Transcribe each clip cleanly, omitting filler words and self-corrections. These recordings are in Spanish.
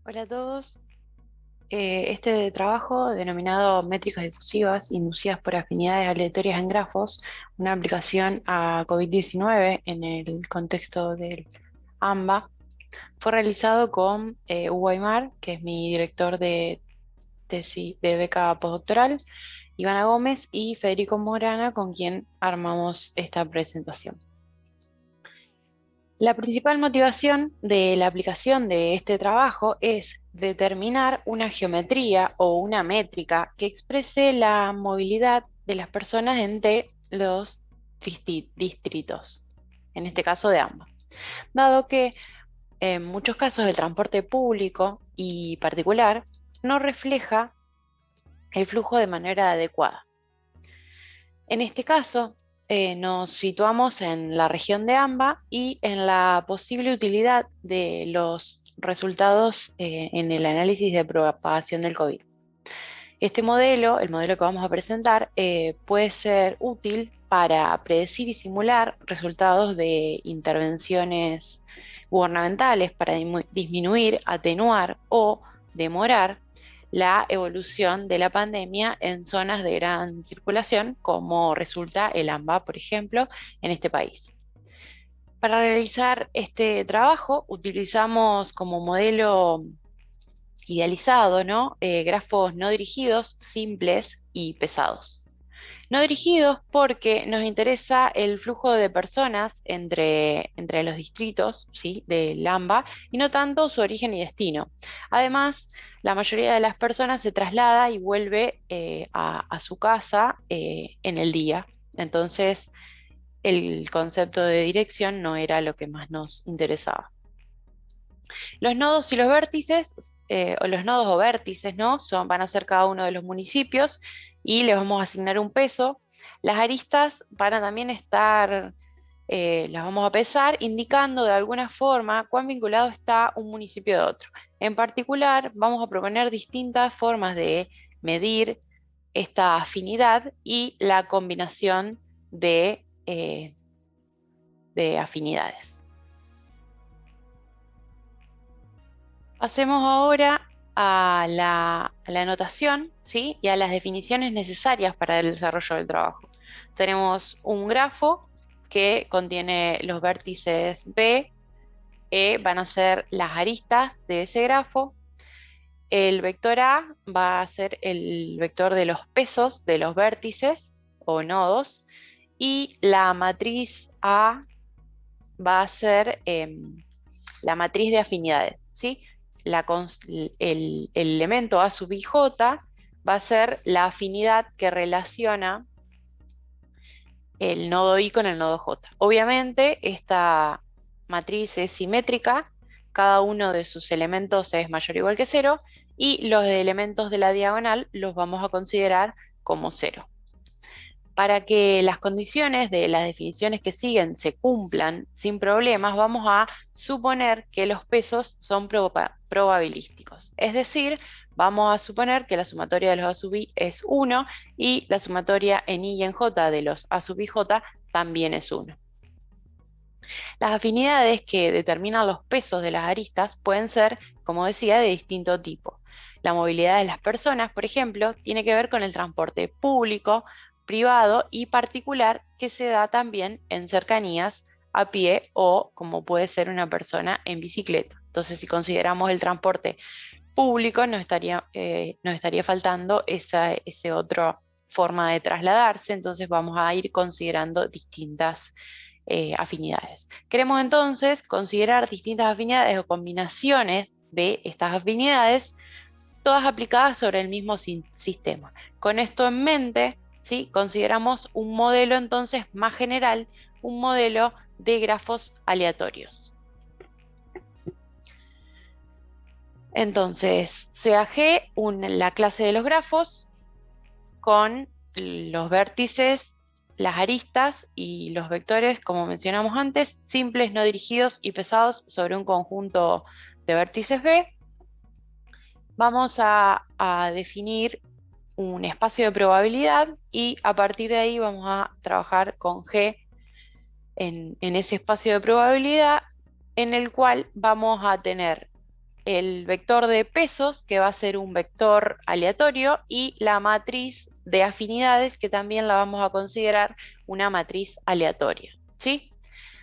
Hola a todos. Este trabajo, denominado Métricas difusivas inducidas por afinidades aleatorias en grafos, una aplicación a COVID-19 en el contexto del AMBA, fue realizado con Hugo Aymar, que es mi director de tesis de beca postdoctoral, Ivana Gómez y Federico Morana, con quien armamos esta presentación. La principal motivación de la aplicación de este trabajo es determinar una geometría o una métrica que exprese la movilidad de las personas entre los distritos, en este caso de ambos, dado que en muchos casos el transporte público y particular no refleja el flujo de manera adecuada. En este caso, nos situamos en la región de AMBA y en la posible utilidad de los resultados en el análisis de propagación del COVID. Este modelo, el modelo que vamos a presentar, puede ser útil para predecir y simular resultados de intervenciones gubernamentales para disminuir, atenuar o demorar la evolución de la pandemia en zonas de gran circulación, como resulta el AMBA, por ejemplo, en este país. Para realizar este trabajo utilizamos como modelo idealizado, ¿no? Grafos no dirigidos, simples y pesados. No dirigidos porque nos interesa el flujo de personas entre los distritos, ¿sí?, del AMBA, y no tanto su origen y destino. Además, la mayoría de las personas se traslada y vuelve a su casa en el día. Entonces, el concepto de dirección no era lo que más nos interesaba. Los nodos y los vértices, o los nodos o vértices, ¿no? Van a ser cada uno de los municipios y les vamos a asignar un peso. Las aristas van a también estar, las vamos a pesar, indicando de alguna forma cuán vinculado está un municipio de otro. En particular, vamos a proponer distintas formas de medir esta afinidad y la combinación de afinidades. Pasemos ahora a la anotación, ¿sí?, y a las definiciones necesarias para el desarrollo del trabajo. Tenemos un grafo que contiene los vértices B, E van a ser las aristas de ese grafo. El vector A va a ser el vector de los pesos de los vértices o nodos, y la matriz A va a ser la matriz de afinidades, ¿sí? El elemento A sub i j va a ser la afinidad que relaciona el nodo I con el nodo J. Obviamente, esta matriz es simétrica, cada uno de sus elementos es mayor o igual que cero, y los elementos de la diagonal los vamos a considerar como cero. Para que las condiciones de las definiciones que siguen se cumplan sin problemas, vamos a suponer que los pesos son probabilísticos. Es decir, vamos a suponer que la sumatoria de los A sub i es 1 y la sumatoria en i y en j de los A sub i j también es 1. Las afinidades que determinan los pesos de las aristas pueden ser, como decía, de distinto tipo. La movilidad de las personas, por ejemplo, tiene que ver con el transporte público, privado y particular que se da también en cercanías a pie o como puede ser una persona en bicicleta. Entonces, si consideramos el transporte público, nos estaría faltando esa otra forma de trasladarse, entonces vamos a ir considerando distintas afinidades. Queremos entonces considerar distintas afinidades o combinaciones de estas afinidades, todas aplicadas sobre el mismo sistema. Con esto en mente, ¿sí?, consideramos un modelo entonces más general, un modelo de grafos aleatorios. Entonces, CAG, la clase de los grafos con los vértices, las aristas y los vectores, como mencionamos antes, simples, no dirigidos y pesados sobre un conjunto de vértices B. Vamos a definir un espacio de probabilidad y a partir de ahí vamos a trabajar con G en ese espacio de probabilidad, en el cual vamos a tener el vector de pesos, que va a ser un vector aleatorio, y la matriz de afinidades, que también la vamos a considerar una matriz aleatoria, ¿sí?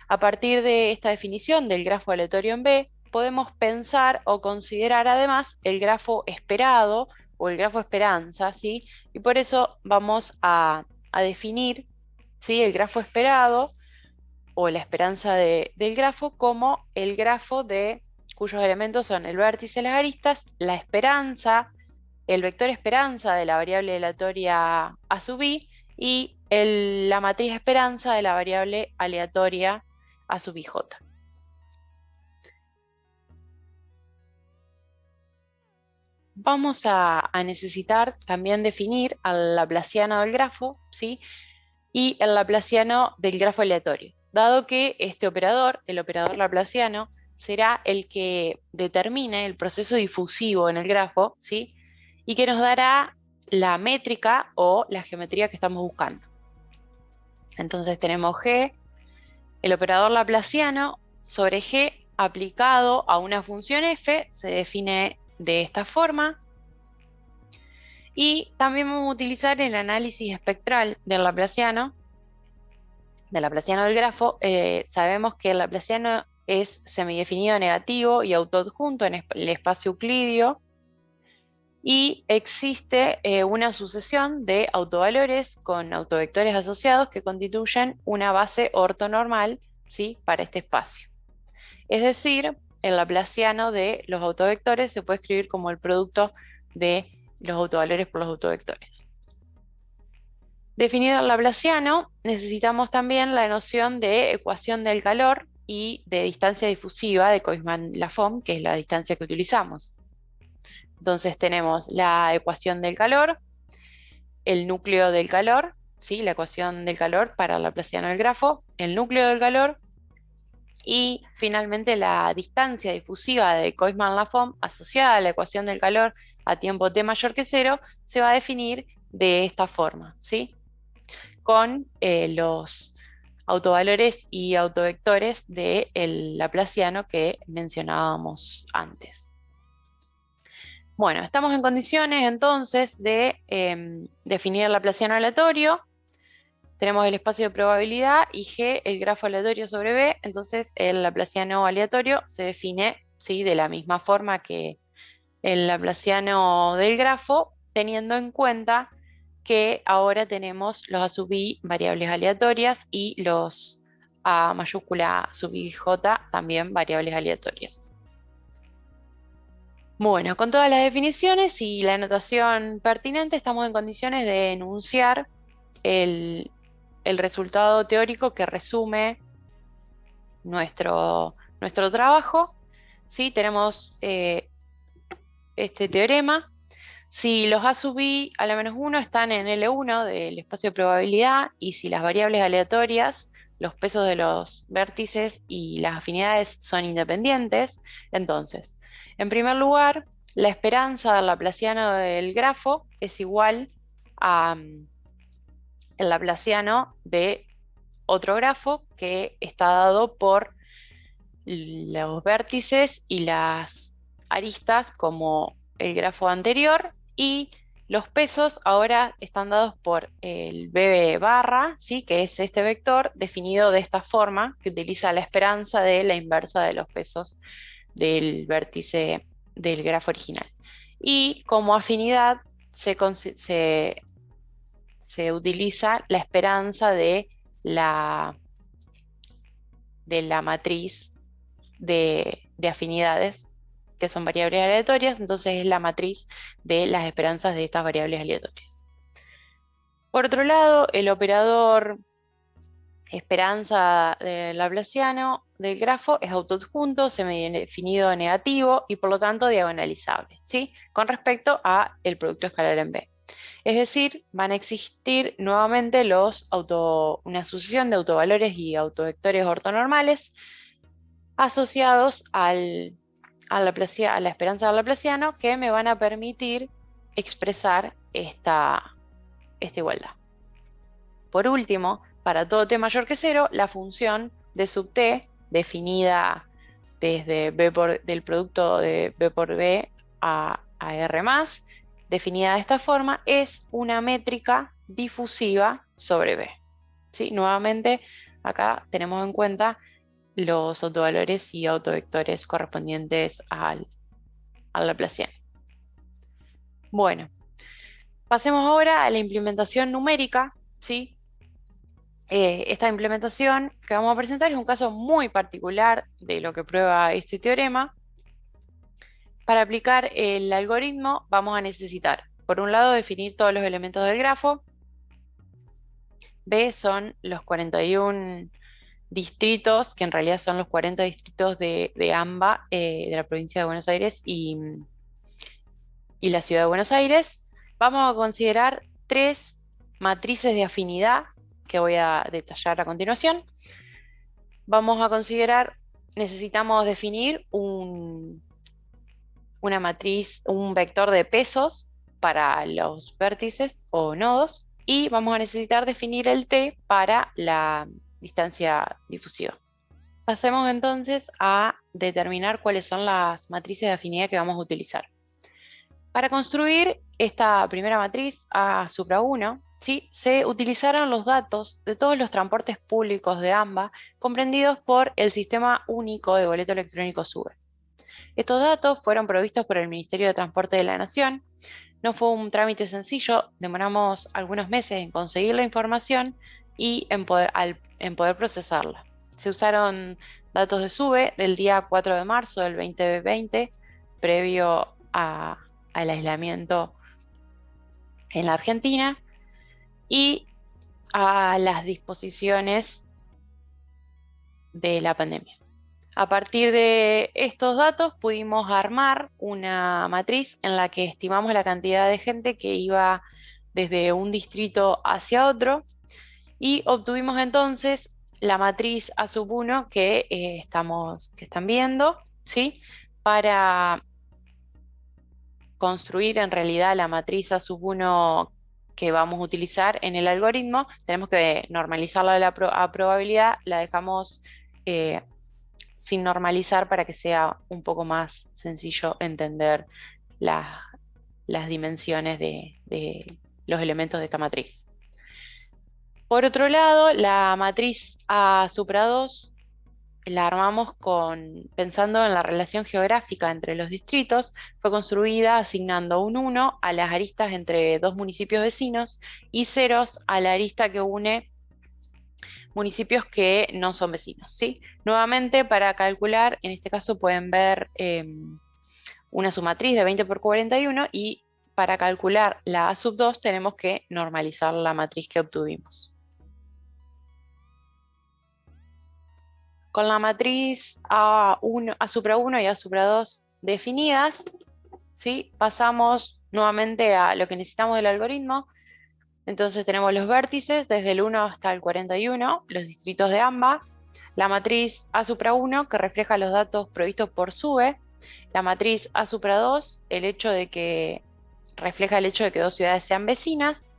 A partir de esta definición del grafo aleatorio en B, podemos pensar o considerar además el grafo esperado o el grafo esperanza, ¿sí? Y por eso vamos a definir, ¿sí?, el grafo esperado o la esperanza del grafo como el grafo de cuyos elementos son el vértice, las aristas, la esperanza, el vector esperanza de la variable aleatoria a sub i y la matriz esperanza de la variable aleatoria a sub ij. Vamos a necesitar también definir al laplaciano del grafo, ¿sí?, y el laplaciano del grafo aleatorio, dado que este operador, el operador laplaciano, será el que determine el proceso difusivo en el grafo, ¿sí?, y que nos dará la métrica o la geometría que estamos buscando. Entonces tenemos G, el operador laplaciano sobre G aplicado a una función f se define de esta forma. Y también vamos a utilizar el análisis espectral del laplaciano del grafo. Sabemos que el laplaciano es semidefinido negativo y autoadjunto en el espacio euclidio, y existe una sucesión de autovalores con autovectores asociados que constituyen una base ortonormal, ¿sí?, para este espacio. Es decir, el laplaciano de los autovectores se puede escribir como el producto de los autovalores por los autovectores. Definido el laplaciano, necesitamos también la noción de ecuación del calor y de distancia difusiva de Koizman-Lafont, que es la distancia que utilizamos. Entonces tenemos la ecuación del calor, el núcleo del calor, ¿sí?, la ecuación del calor para el laplaciano del grafo, el núcleo del calor, y finalmente la distancia difusiva de Koizman-Lafont asociada a la ecuación del calor a tiempo t mayor que 0 se va a definir de esta forma, ¿sí?, con los autovalores y autovectores del laplaciano que mencionábamos antes. Bueno, estamos en condiciones entonces de definir el laplaciano aleatorio. Tenemos el espacio de probabilidad y G, el grafo aleatorio sobre B. Entonces el laplaciano aleatorio se define, ¿sí?, de la misma forma que el laplaciano del grafo, teniendo en cuenta que ahora tenemos los A sub i variables aleatorias y los A mayúscula sub i j también variables aleatorias. Bueno, con todas las definiciones y la anotación pertinente, estamos en condiciones de enunciar el resultado teórico que resume nuestro trabajo, ¿sí? Tenemos este teorema. Si los A sub i a la menos 1 están en L1 del espacio de probabilidad, y si las variables aleatorias, los pesos de los vértices y las afinidades son independientes, entonces, en primer lugar, la esperanza del laplaciano del grafo es igual a el laplaciano de otro grafo que está dado por los vértices y las aristas como el grafo anterior, y los pesos ahora están dados por el B barra, ¿sí?, que es este vector definido de esta forma, que utiliza la esperanza de la inversa de los pesos del vértice del grafo original. Y como afinidad se utiliza la esperanza de la matriz de afinidades, que son variables aleatorias. Entonces es la matriz de las esperanzas de estas variables aleatorias. Por otro lado, el operador esperanza del laplaciano del grafo es autoadjunto, semidefinido negativo y por lo tanto diagonalizable, ¿sí?, con respecto a el producto escalar en B. Es decir, van a existir nuevamente una sucesión de autovalores y autovectores ortonormales asociados a la esperanza del laplaciano, que me van a permitir expresar esta igualdad. Por último, para todo t mayor que 0, la función d sub t, definida desde del producto de B por B a R+, definida de esta forma, es una métrica difusiva sobre B. ¿Sí? Nuevamente, acá tenemos en cuenta los autovalores y autovectores correspondientes al Laplaciano. Bueno, pasemos ahora a la implementación numérica, ¿sí? Esta implementación que vamos a presentar es un caso muy particular de lo que prueba este teorema. Para aplicar el algoritmo vamos a necesitar, por un lado, definir todos los elementos del grafo. B son los 41 distritos, que en realidad son los 40 distritos de AMBA, de la provincia de Buenos Aires y la ciudad de Buenos Aires. Vamos a considerar 3 matrices de afinidad que voy a detallar a continuación. Vamos a considerar, necesitamos definir una matriz, un vector de pesos para los vértices o nodos, y vamos a necesitar definir el t para la distancia difusiva. Pasemos entonces a determinar cuáles son las matrices de afinidad que vamos a utilizar. Para construir esta primera matriz A supra 1, ¿sí?, se utilizaron los datos de todos los transportes públicos de AMBA comprendidos por el Sistema Único de Boleto Electrónico SUBE. Estos datos fueron provistos por el Ministerio de Transporte de la Nación. No fue un trámite sencillo, demoramos algunos meses en conseguir la información y en poder procesarla. Se usaron datos de SUBE del día 4 de marzo del 2020, previo al aislamiento en la Argentina, y a las disposiciones de la pandemia. A partir de estos datos pudimos armar una matriz en la que estimamos la cantidad de gente que iba desde un distrito hacia otro y obtuvimos entonces la matriz A sub 1 que están viendo, ¿sí? Para construir en realidad la matriz A sub 1 que vamos a utilizar en el algoritmo, tenemos que normalizarla a probabilidad, la dejamos sin normalizar para que sea un poco más sencillo entender las dimensiones de los elementos de esta matriz. Por otro lado, la matriz A supra 2 la armamos pensando en la relación geográfica entre los distritos. Fue construida asignando un 1 a las aristas entre dos municipios vecinos y ceros a la arista que une municipios que no son vecinos, ¿sí? Nuevamente, para calcular, en este caso pueden ver una submatriz de 20 por 41 y para calcular la A sub 2 tenemos que normalizar la matriz que obtuvimos. Con la matriz A1, A supra 1 y A supra 2 definidas, ¿sí?, pasamos nuevamente a lo que necesitamos del algoritmo. Entonces tenemos los vértices desde el 1 hasta el 41, los distritos de AMBA, la matriz A supra 1 que refleja los datos provistos por SUBE, la matriz A supra 2, refleja el hecho de que dos ciudades sean vecinas,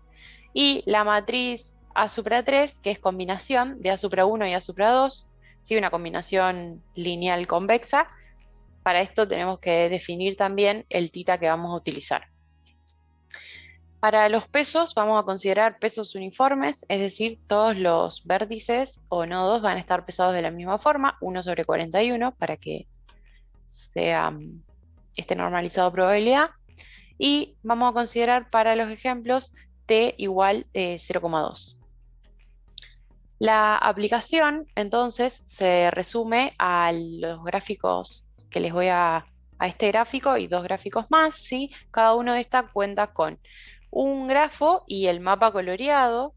y la matriz A supra 3, que es combinación de A supra 1 y A supra 2, ¿sí?, una combinación lineal convexa. Para esto tenemos que definir también el θ que vamos a utilizar. Para los pesos vamos a considerar pesos uniformes, es decir, todos los vértices o nodos van a estar pesados de la misma forma, 1 sobre 41, para que esté normalizado a probabilidad. Y vamos a considerar para los ejemplos t igual 0,2. La aplicación, entonces, se resume a los gráficos que les voy a este gráfico y dos gráficos más, ¿sí? Cada uno de estos cuenta con un grafo y el mapa coloreado.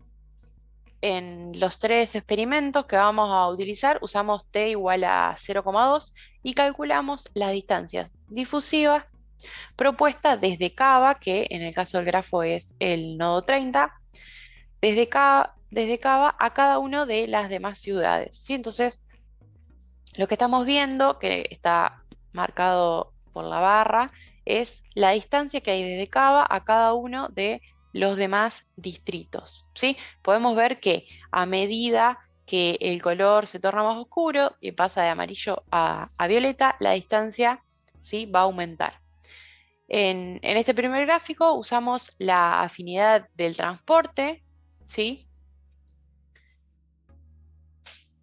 En los 3 experimentos que vamos a utilizar, usamos t igual a 0,2 y calculamos las distancias difusivas propuestas desde Cava, que en el caso del grafo es el nodo 30, desde Cava a cada una de las demás ciudades, ¿sí? Entonces, lo que estamos viendo, que está marcado por la barra, es la distancia que hay desde Cava a cada uno de los demás distritos, ¿sí? Podemos ver que a medida que el color se torna más oscuro y pasa de amarillo a violeta, la distancia, ¿sí?, va a aumentar. En este primer gráfico usamos la afinidad del transporte, ¿sí?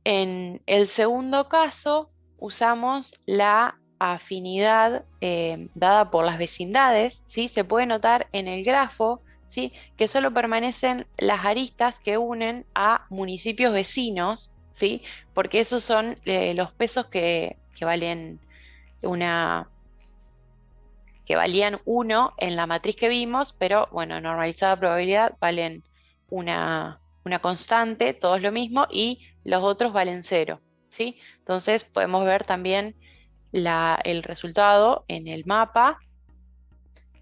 En el segundo caso usamos la afinidad dada por las vecindades, ¿sí? Se puede notar en el grafo, ¿sí?, que solo permanecen las aristas que unen a municipios vecinos, ¿sí? Porque esos son los pesos que valen una, que valían 1 en la matriz que vimos, pero bueno, normalizada probabilidad valen una constante, todo es lo mismo, y los otros valen 0, ¿sí? Entonces podemos ver también el resultado en el mapa.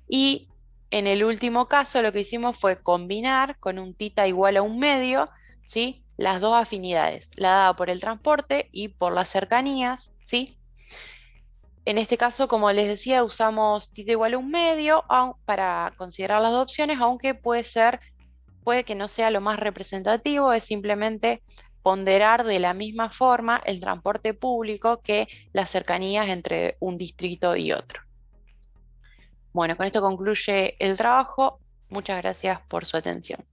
Y en el último caso lo que hicimos fue combinar con un tita igual a 1/2, ¿sí?, las dos afinidades, la dada por el transporte y por las cercanías, ¿sí? En este caso, como les decía, usamos tita igual a 1/2 para considerar las dos opciones, aunque puede que no sea lo más representativo, es simplemente ponderar de la misma forma el transporte público que las cercanías entre un distrito y otro. Bueno, con esto concluye el trabajo. Muchas gracias por su atención.